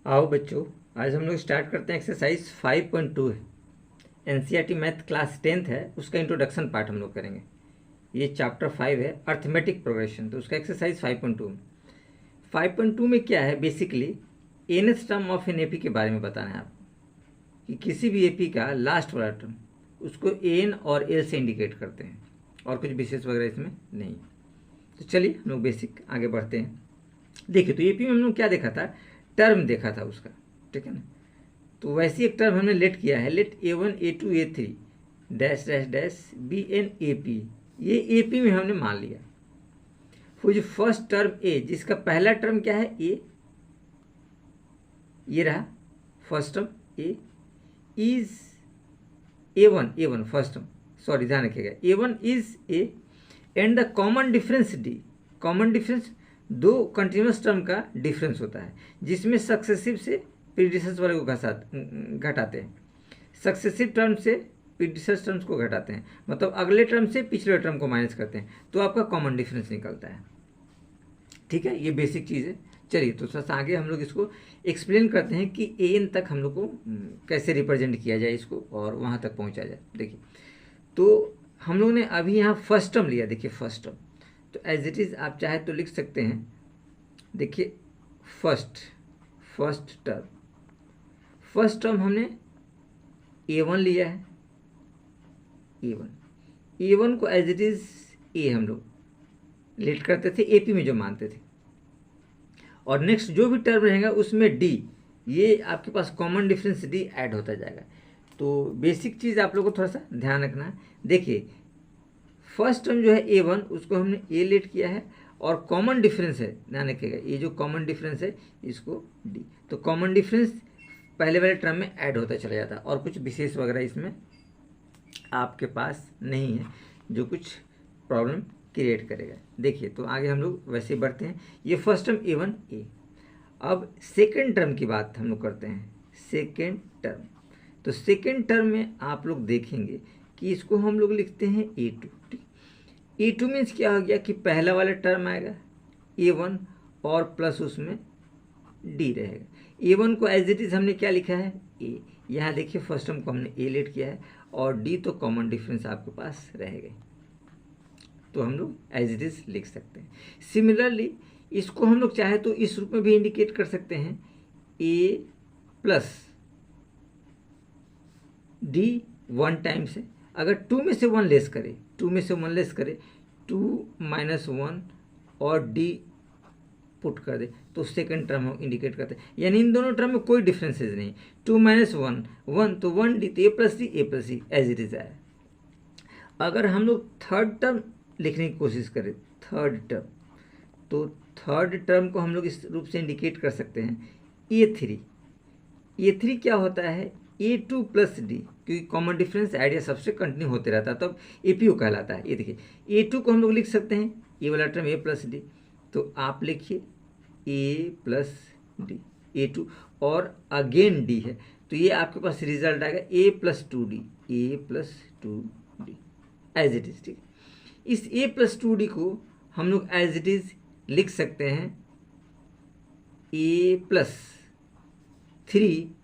आओ बच्चों, आज हम लोग स्टार्ट करते हैं एक्सरसाइज 5.2 है। एनसीईआरटी मैथ क्लास 10th है, उसका इंट्रोडक्शन पार्ट हम लोग करेंगे। ये चैप्टर 5 है अर्थमेटिक प्रोग्रेशन, तो उसका एक्सरसाइज 5.2 में 5.2 में क्या है, basically nth term of an AP के बारे में बताना है आपको कि किसी भी एपी का लास्ट वाला टर्म उसको एन और एल से इंडिकेट करते हैं, और कुछ विशेष वगैरह इसमें नहीं। तो चलिए हम लोग बेसिक आगे बढ़ते हैं। देखिए, तो एपी में हम लोग क्या देखा था, टर्म देखा था उसका, ठीक है ना। तो वैसी एक टर्म हमने लेट किया है, let A1 A2 A3 dash dash dash B N A P. ये ए पी में हमने मान लिया। हुज फर्स्ट टर्म ए, जिसका पहला टर्म क्या है, ए, ये रहा first term A, is A1 first term, sorry ध्यान रखिएगा, A1 is A and the common difference D. Common difference दो कंटिन्यूस टर्म का डिफरेंस होता है, जिसमें सक्सेसिव से प्रीडिसेस वाले को घटाते हैं, सक्सेसिव टर्म से प्रीडिसेस टर्म्स को घटाते हैं, मतलब अगले टर्म से पिछले टर्म को माइनस करते हैं, तो आपका कॉमन डिफरेंस निकलता है। ठीक है, ये बेसिक चीज़ है। चलिए तो थोड़ा सा आगे हम लोग इसको एक्सप्लेन करते हैं कि एन तक हम लोग को कैसे रिप्रेजेंट किया जाए इसको, और वहाँ तक पहुँचा जाए। देखिए, तो हम लोग ने अभी यहाँ फर्स्ट टर्म लिया। देखिए फर्स्ट टर्म, तो एज इट इज़ आप चाहे तो लिख सकते हैं। देखिए फर्स्ट टर्म हमने A1 लिया है, A1 को एज इट इज़ ए हम लोग लेट करते थे, एपी में जो मानते थे, और नेक्स्ट जो भी टर्म रहेगा उसमें डी, ये आपके पास कॉमन डिफरेंस डी ऐड होता जाएगा। तो बेसिक चीज़ आप लोगों को थोड़ा सा ध्यान रखना है। देखिए फर्स्ट टर्म जो है A1, उसको हमने ए लेट किया है, और कॉमन डिफरेंस है, ध्यान रखिएगा, ये जो कॉमन डिफरेंस है इसको डी। तो कॉमन डिफरेंस पहले वाले टर्म में ऐड होता चला जाता है, और कुछ विशेष वगैरह इसमें आपके पास नहीं है जो कुछ प्रॉब्लम क्रिएट करेगा। देखिए, तो आगे हम लोग वैसे बढ़ते हैं। ये फर्स्ट टर्म A1 ए। अब सेकेंड टर्म की बात हम लोग करते हैं। सेकेंड टर्म, तो सेकेंड टर्म में आप लोग देखेंगे कि इसको हम लोग लिखते हैं A2। ठीक, A2 मीन्स क्या हो गया कि पहला वाला टर्म आएगा A1 और प्लस उसमें डी रहेगा। A1 को एज इट इज़ हमने क्या लिखा है, ए। यहाँ देखिए फर्स्ट टर्म को हमने ए लेट किया है, और डी तो कॉमन डिफरेंस आपके पास रहेगा, तो हम लोग एज इट इज़ लिख सकते हैं। सिमिलरली इसको हम लोग चाहे तो इस रूप में भी इंडिकेट कर सकते हैं, ए प्लस डी वन टाइम से, अगर टू में से वन लेस करे, टू माइनस वन और डी पुट कर दे, तो सेकंड टर्म हम इंडिकेट करते हैं। यानी इन दोनों टर्म में कोई डिफरेंसेज नहीं, टू माइनस वन तो वन डी, तो A plus D as it is आया। अगर हम लोग थर्ड टर्म लिखने की कोशिश करें, तो थर्ड टर्म को हम लोग इस रूप से इंडिकेट कर सकते हैं, ए थ्री क्या होता है, A2 प्लस डी, क्योंकि कॉमन डिफरेंस आइडिया सबसे कंटिन्यू होते रहता है, तब APO कहलाता है। ये देखिए A2 को हम लोग लिख सकते हैं, ये वाला टर्म A प्लस डी, तो आप लिखिए A प्लस डी, A2 और अगेन डी है, तो ये आपके पास रिजल्ट आएगा A plus two D as it is. ठीक, इस A प्लस टू डी को हम लोग एज इट इज लिख सकते हैं A plus three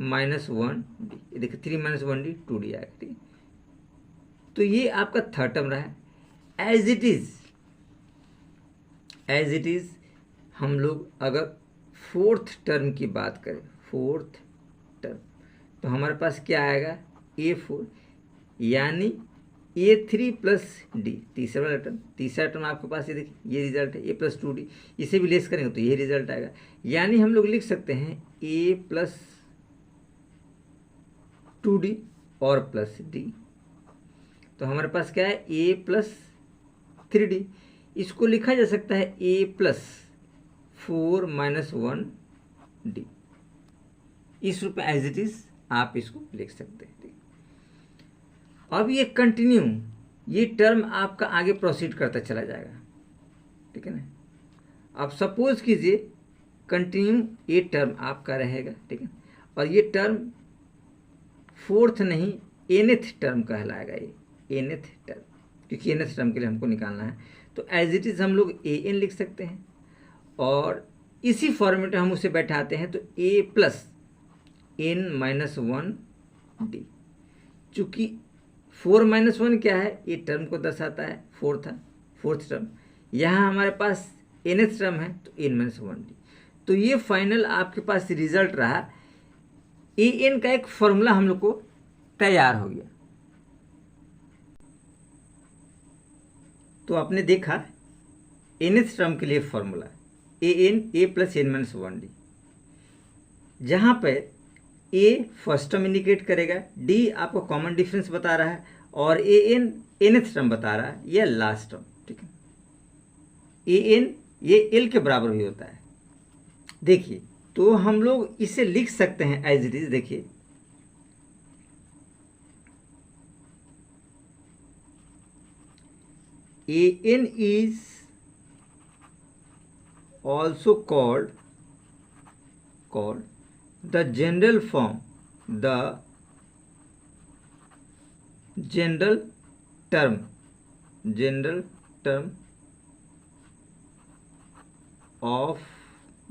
minus one D. देखिए 3 माइनस वन डी, 2D आएगा। ठीक है, तो ये आपका थर्ड टर्म रहा है। एज इट इज हम लोग अगर फोर्थ टर्म की बात करें, फोर्थ टर्म, तो हमारे पास क्या आएगा, A4, यानी A3 प्लस डी, तीसरा टर्म आपके पास ये देखिए, ये रिजल्ट है A प्लस टू डी। इसे भी लेस करेंगे तो ये रिजल्ट आएगा, यानी हम लोग लिख सकते हैं A प्लस टू डी और प्लस डी। तो हमारे पास क्या है, A प्लस थ्री डी। इसको लिखा जा सकता है A plus 4 minus one D, इस रूप में एज इट इज आप इसको लिख सकते हैं। अब ये कंटिन्यू, ये टर्म आपका आगे प्रोसीड करता चला जाएगा, ठीक है ना। अब सपोज कीजिए कंटिन्यू ये टर्म आपका रहेगा, ठीक है, और ये टर्म फोर्थ नहीं एनेथ टर्म कहलाएगा, ये एनेथ टर्म, क्योंकि एनेथ टर्म के लिए हमको निकालना है। तो एज इट इज़ हम लोग ए एन लिख सकते हैं, और इसी फॉर्मेट में हम उसे बैठाते हैं तो a plus n minus 1d, चूँकि 4 माइनस 1 क्या है, ये टर्म को दर्शाता है, फोर्थ टर्म। यहाँ हमारे पास nth टर्म है तो n माइनस 1d। तो ये फाइनल आपके पास रिजल्ट रहा, an का एक फॉर्मूला हम लोग को तैयार हो गया। तो आपने देखा nth टर्म के लिए formula a plus n minus 1d, जहाँ पर a फर्स्ट टर्म इंडिकेट करेगा, d आपको कॉमन डिफरेंस बता रहा है, और an nth टर्म बता रहा है, यह लास्ट टर्म। ठीक है, an ये l के बराबर भी होता है। देखिए, तो हम लोग इसे लिख सकते हैं एज इट इज। देखिए, an is also called the general form, the general term of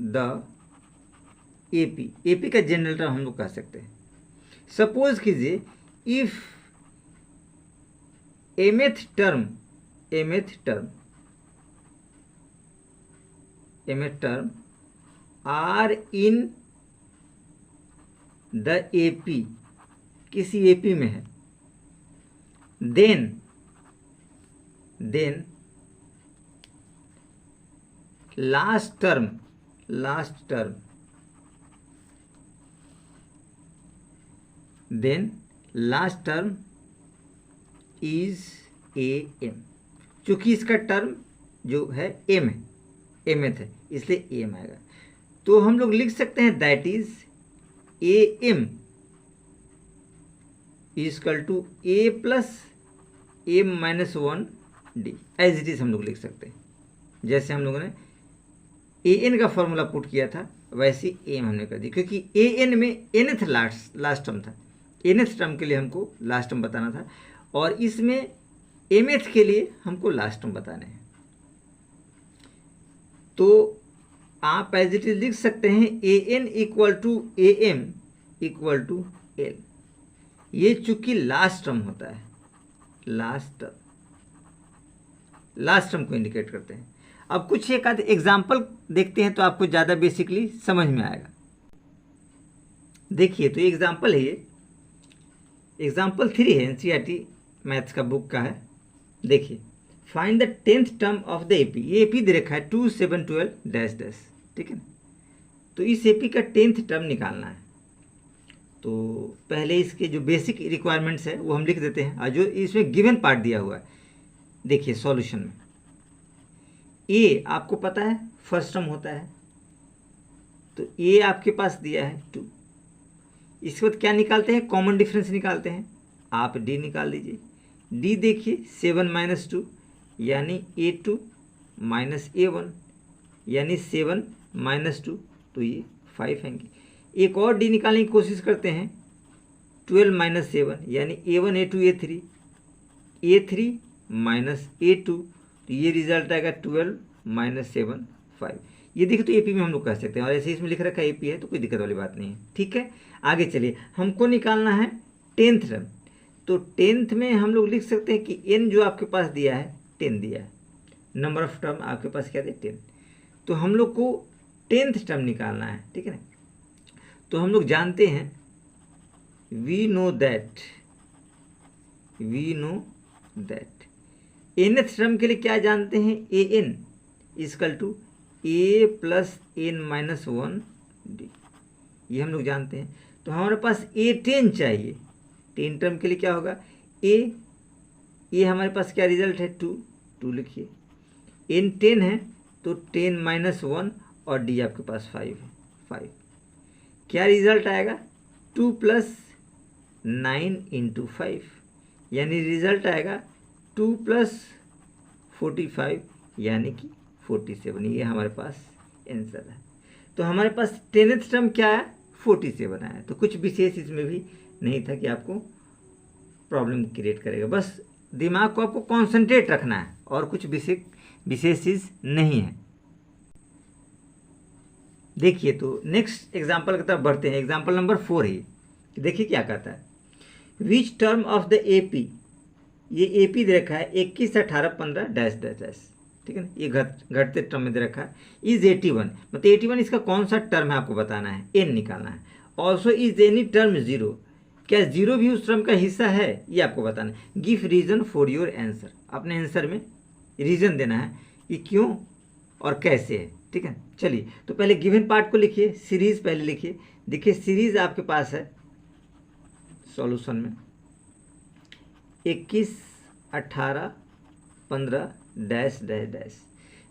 the AP का जनरल टर्म हम लोग कह सकते हैं। सपोज कीजिए if mth term are in the AP, किसी AP में है, then last term is AM। चूंकि इसका टर्म जो है mth है, इसलिए AM आएगा। तो हम लोग लिख सकते हैं that is AM equal to A plus m minus 1d, as it is हम लोग लिख सकते हैं। जैसे हम लोगों ने an का फॉर्मूला पुट किया था, वैसे m हमने कर दी, क्योंकि an में nth लास्ट टर्म था, nth टर्म के लिए हमको लास्ट टर्म बताना था, और इसमें mth के लिए हमको लास्ट टर्म बताने हैं। तो आप एज इट इज लिख सकते हैं an equal to am equal to l। ये चूंकि लास्ट टर्म होता है, लास्ट टर्म को इंडिकेट करते हैं। अब कुछ एक आध एग्जाम्पल देखते हैं तो आपको ज़्यादा बेसिकली समझ में आएगा। देखिए, तो एग्जाम्पल है, ये एग्जाम्पल 3 है, NCERT मैथ्स का बुक का है। देखिए, find the 10th term of the AP। ये AP दे रखा है 2 7 12 डैश डैश। ठीक है, तो इस AP का 10th टर्म निकालना है। तो पहले इसके जो बेसिक रिक्वायरमेंट्स है वो हम लिख देते हैं, और जो इसमें गिवन पार्ट दिया हुआ है, देखिए सॉल्यूशन में A आपको पता है फर्स्ट टर्म होता है, तो A आपके पास दिया है 2। इसके बाद क्या निकालते हैं, कॉमन डिफरेंस निकालते हैं। आप D निकाल लीजिए। D देखिए 7 माइनस 2 यानी A2 माइनस A1 यानी 7 माइनस 2, तो ये 5 आएंगे। एक और D निकालने की कोशिश करते हैं, 12 माइनस 7 यानी A1 A2 A3 minus A2, तो ये रिजल्ट आएगा 12 माइनस 7 5। ये देखिए, तो AP में हम लोग कह सकते हैं, और ऐसे इसमें लिख रखा है AP है, तो कोई दिक्कत वाली बात नहीं है। ठीक है, आगे चलिए, हमको निकालना है 10th टर्म। तो 10th में हम लोग लिख सकते हैं कि n जो आपके पास दिया है 10 दिया है, नंबर ऑफ टर्म आपके पास क्या दिया 10। तो हम लोग को 10th टर्म निकालना है। ठीक है ना, तो हम लोग जानते हैं, we know that nth term के लिए क्या जानते हैं, an equal to a plus n minus 1d, ये हम लोग जानते हैं। तो हमारे पास A10 चाहिए। 10 टर्म के लिए क्या होगा, ये हमारे पास क्या रिजल्ट है 2 लिखिए। n 10 है तो 10 माइनस 1 और d आपके पास 5 है, 5। क्या रिजल्ट आएगा, 2 प्लस 9 इंटू 5, यानी रिजल्ट आएगा 2 प्लस 45 यानी कि 47। ये हमारे पास आंसर है। तो हमारे पास 10th टर्म क्या है, 47 आया। तो कुछ विशेष इसमें भी नहीं था कि आपको प्रॉब्लम क्रिएट करेगा, बस दिमाग को आपको कॉन्सेंट्रेट रखना है, और कुछ विशेष चीज़ नहीं है। देखिए तो नेक्स्ट एग्जाम्पल की तरफ बढ़ते हैं। एग्जाम्पल नंबर 4 है। देखिए क्या कहता है, which term of the AP, ये एपी दे रखा है 21, 18, 15 डैश डैश डैश, ठीक है ना, ये घटते टर्म में दे रखा है। इज 81, मतलब 81 इसका कौन सा टर्म है आपको बताना है, एन निकालना है। Also is any term zero, क्या जीरो भी उस टर्म का हिस्सा है, ये आपको बताना है। Give reason for your answer, अपने आंसर में रीजन देना है कि क्यों और कैसे है, ठीक है। चलिए तो पहले गिवन पार्ट को लिखिए, सीरीज पहले लिखिए। देखिए सीरीज आपके पास है सॉल्यूशन में 21, 18, 15 डैश डैश डैश।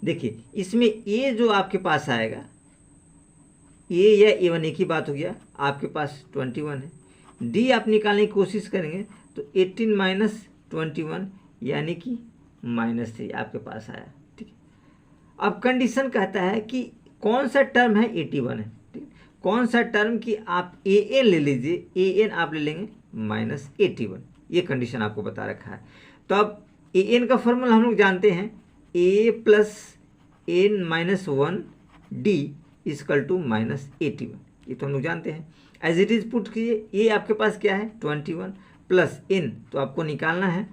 देखिए इसमें ए जो आपके पास आएगा, ए या A1 एक ही बात हो गया, आपके पास 21 है। डी आप निकालने की कोशिश करेंगे तो 18 माइनस 21 यानी कि -3 आपके पास आया, ठीक है। अब कंडीशन कहता है कि कौन सा टर्म है 81 है, ठीक है। कौन सा टर्म कि आप AN ले लीजिए, AN आप ले लेंगे -81, ये कंडीशन आपको बता रखा है। तो अब AN का फॉर्मूला हम लोग जानते हैं, A plus N minus 1 D equal to -81, ये तो हम लोग जानते हैं। एज इट इज पुट कीजिए, ए आपके पास क्या है 21 प्लस n, तो आपको निकालना है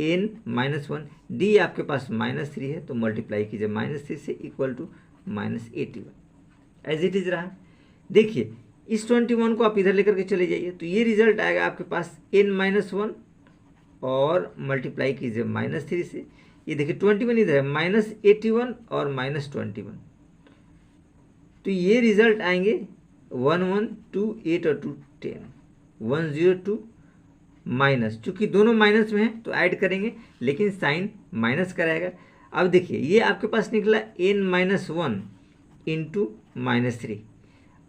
n माइनस 1, डी आपके पास -3 है तो मल्टीप्लाई कीजिए -3 से equal to -81, as it is रहा। देखिए इस 21 को आप इधर लेकर के चले जाइए तो ये रिजल्ट आएगा आपके पास n माइनस 1 और मल्टीप्लाई कीजिए -3 से, ये देखिए 21 इधर है -81 और -21, तो ये रिजल्ट आएंगे 1 1 2 8 और 2 10, 102 माइनस, चूँकि दोनों माइनस में हैं तो ऐड करेंगे लेकिन साइन माइनस का रहेगा। अब देखिए ये आपके पास निकला n माइनस 1 इंटू -3।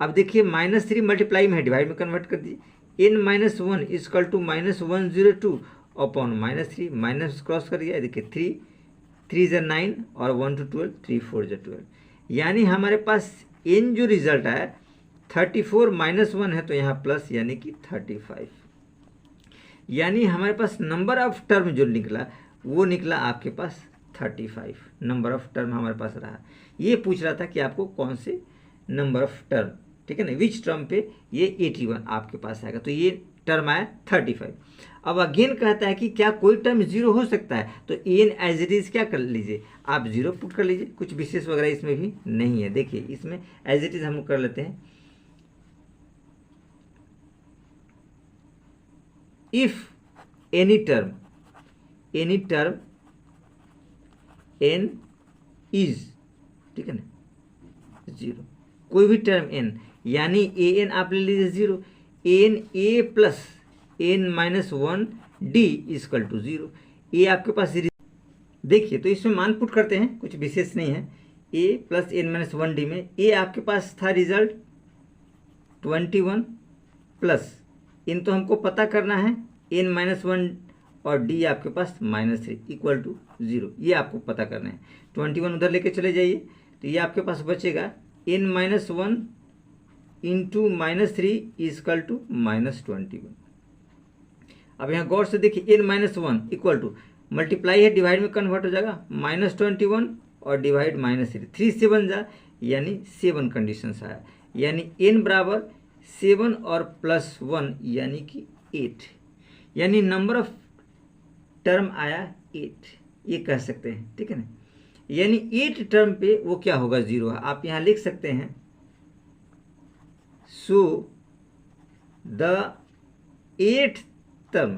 अब देखिए -3 मल्टीप्लाई में है, डिवाइड में कन्वर्ट कर दीजिए, n minus 1 equal to -102 upon -3, minus cross कर दिया, देखिए 3 × 9 और 1 to 12, 3 4 × 12, यानी हमारे पास n जो रिजल्ट आया 34 माइनस 1 है तो यहाँ प्लस यानी कि 35, यानी हमारे पास नंबर ऑफ टर्म जो निकला वो निकला आपके पास 35 नंबर ऑफ टर्म हमारे पास रहा। ये पूछ रहा था कि आपको कौन से नंबर ऑफ टर्म, ठीक है ना, विच टर्म पे ये 81 आपके पास आएगा, तो ये टर्म आया 35। अब अगेन कहता है कि क्या कोई टर्म जीरो हो सकता है, तो एन एज इट इज क्या कर लीजिए, आप जीरो पुट कर लीजिए, कुछ विशेष वगैरह इसमें भी नहीं है। देखिए इसमें एज इट इज हम कर लेते हैं, if any term n is, ठीक है ना, जीरो, कोई भी टर्म n, यानी an आप ले लीजिए zero, N A plus n minus 1 D equal to 0, ए आपके पास। देखिए तो इसमें मान पुट करते हैं, कुछ विशेष नहीं है, a plus n minus 1 D में a आपके पास था रिजल्ट 21 प्लस इन तो हमको पता करना है n माइनस 1 और d आपके पास -3 इक्वल टू 0, ये आपको पता करना है। 21 उधर लेके चले जाइए तो ये आपके पास बचेगा n minus 1 into -3 equal to -21। अब यहाँ गौर से देखिए n minus 1 equal to multiply है, डिवाइड में कन्वर्ट हो जाएगा -21 और डिवाइड -3, 3 से बन जा, यानी 7 कंडीशन आया, यानी n बराबर 7 और +1 यानी कि 8, यानी नंबर ऑफ टर्म आया 8, ये कह सकते हैं, ठीक है ना। यानी 8 टर्म पे वो क्या होगा, जीरो है। आप यहाँ लिख सकते हैं so the 8th term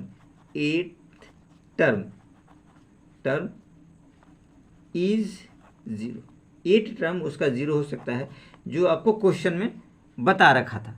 is 0, 8 term उसका जीरो हो सकता है, जो आपको क्वेश्चन में बता रखा था।